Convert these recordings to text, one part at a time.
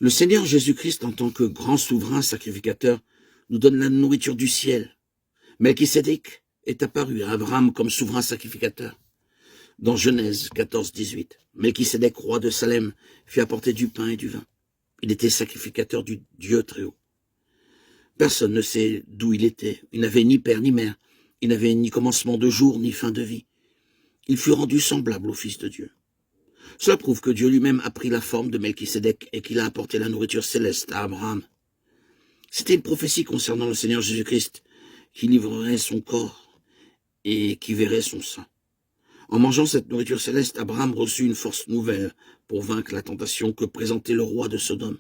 Le Seigneur Jésus-Christ, en tant que grand souverain sacrificateur, nous donne la nourriture du ciel. Melchisédek est apparu à Abraham comme souverain sacrificateur. Dans Genèse 14, 18, Melchisédek, roi de Salem, fit apporter du pain et du vin. Il était sacrificateur du Dieu très haut. Personne ne sait d'où il était. Il n'avait ni père ni mère. Il n'avait ni commencement de jour ni fin de vie. Il fut rendu semblable au Fils de Dieu. Cela prouve que Dieu lui-même a pris la forme de Melchisédek et qu'il a apporté la nourriture céleste à Abraham. C'était une prophétie concernant le Seigneur Jésus-Christ, qui livrerait son corps et qui verrait son sang. En mangeant cette nourriture céleste, Abraham reçut une force nouvelle pour vaincre la tentation que présentait le roi de Sodome.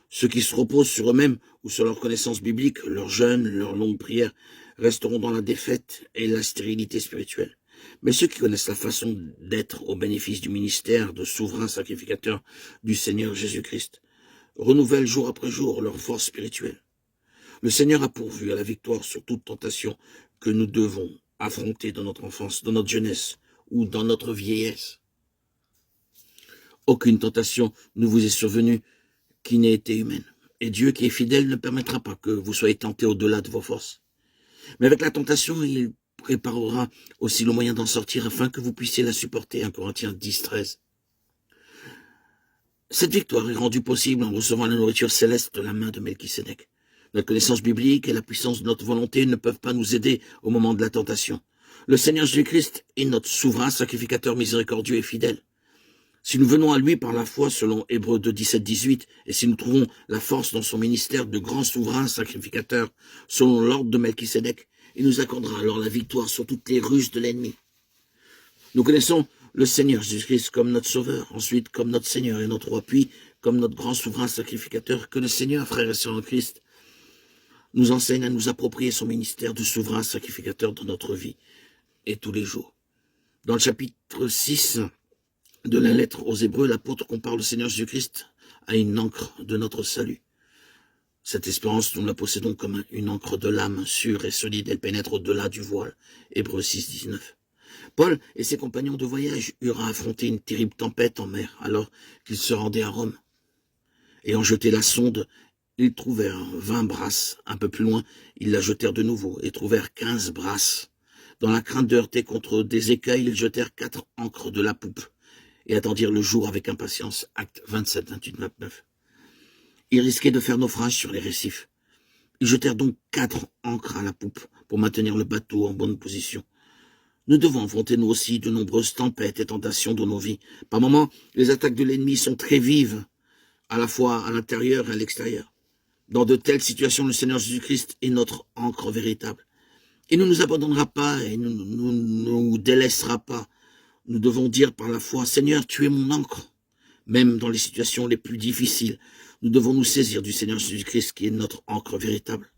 Ceux qui se reposent sur eux-mêmes ou sur leur connaissance biblique, leur jeûne, leur longue prière, resteront dans la défaite et la stérilité spirituelle. Mais ceux qui connaissent la façon d'être au bénéfice du ministère de souverain sacrificateur du Seigneur Jésus-Christ renouvellent jour après jour leur force spirituelle. Le Seigneur a pourvu à la victoire sur toute tentation que nous devons affronter dans notre enfance, dans notre jeunesse ou dans notre vieillesse. Aucune tentation ne vous est survenue qui n'ait été humaine. Et Dieu qui est fidèle ne permettra pas que vous soyez tentés au-delà de vos forces. Mais avec la tentation, il préparera aussi le moyen d'en sortir afin que vous puissiez la supporter. 1 Corinthiens 10, 13. Cette victoire est rendue possible en recevant la nourriture céleste de la main de Melchisédek. Notre connaissance biblique et la puissance de notre volonté ne peuvent pas nous aider au moment de la tentation. Le Seigneur Jésus-Christ est notre souverain sacrificateur miséricordieux et fidèle. Si nous venons à lui par la foi selon Hébreux 2, 17, 18, et si nous trouvons la force dans son ministère de grand souverain sacrificateur selon l'ordre de Melchisédek, il nous accordera alors la victoire sur toutes les ruses de l'ennemi. Nous connaissons le Seigneur Jésus-Christ comme notre Sauveur, ensuite comme notre Seigneur et notre Roi, puis comme notre grand souverain sacrificateur. Que le Seigneur, frères et sœurs en Christ, nous enseigne à nous approprier son ministère de souverain sacrificateur dans notre vie et tous les jours. Dans le chapitre 6 de la lettre aux Hébreux, l'apôtre compare le Seigneur Jésus-Christ à une encre de notre salut. Cette espérance, nous la possédons comme une encre de l'âme, sûre et solide. Elle pénètre au-delà du voile. Hébreux 6, 19. Paul et ses compagnons de voyage eurent à affronter une terrible tempête en mer, alors qu'ils se rendaient à Rome. Ayant jeté la sonde, ils trouvèrent 20 brasses. Un peu plus loin, ils la jetèrent de nouveau et trouvèrent 15 brasses. Dans la crainte de heurter contre des écailles, ils jetèrent 4 ancres de la poupe et attendirent le jour avec impatience. Actes 27, 28, 29. Ils risquaient de faire naufrage sur les récifs. Ils jetèrent donc 4 ancres à la poupe pour maintenir le bateau en bonne position. Nous devons affronter nous aussi de nombreuses tempêtes et tentations dans nos vies. Par moments, les attaques de l'ennemi sont très vives, à la fois à l'intérieur et à l'extérieur. Dans de telles situations, le Seigneur Jésus-Christ est notre ancre véritable. Il ne nous abandonnera pas et ne nous délaissera pas. Nous devons dire par la foi, Seigneur, tu es mon ancre. Même dans les situations les plus difficiles, nous devons nous saisir du Seigneur Jésus-Christ qui est notre ancre véritable.